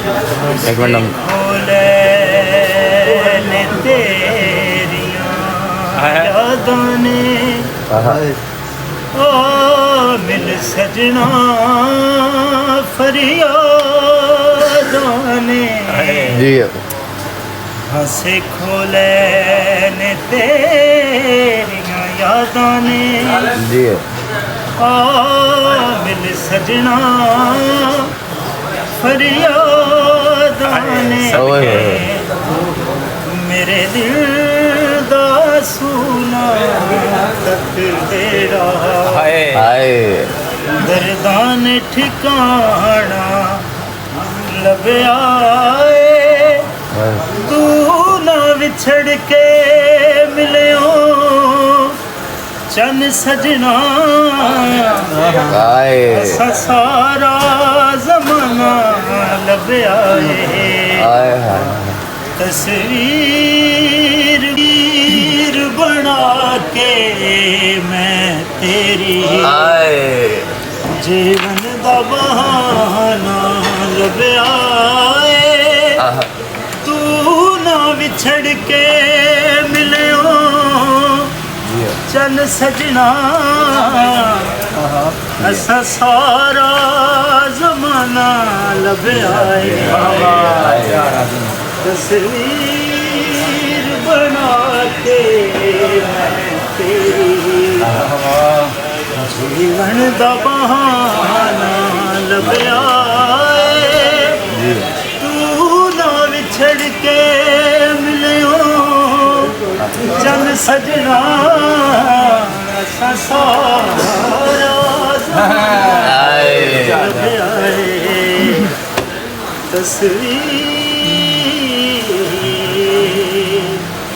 एक मिनट यादों ने ओ मिल सजना फरियादों ने जी हंसे खोले ने तेरियां यादों ने जी ओ मिल सजना फरियादों ने मेरे दिल दा सुना तक तेरा हाय दर्दां ने ठिकाना लभया तू ना विछड़ के मिलियो चन सजना हाय असा सारा जमाना लभया हाय हाय तस्वीर वीर बना के मैं तेरी हाय जीवन दा बहाना लभया तू ना विछड़ के मिलियो चल सजना असा सारा जमाना लभया तस्वीर बना के मैं तेरी जीवन दा बहाना लभया तू ना विछड़ के मिलियो चल सजना सारा लभया तस्वीर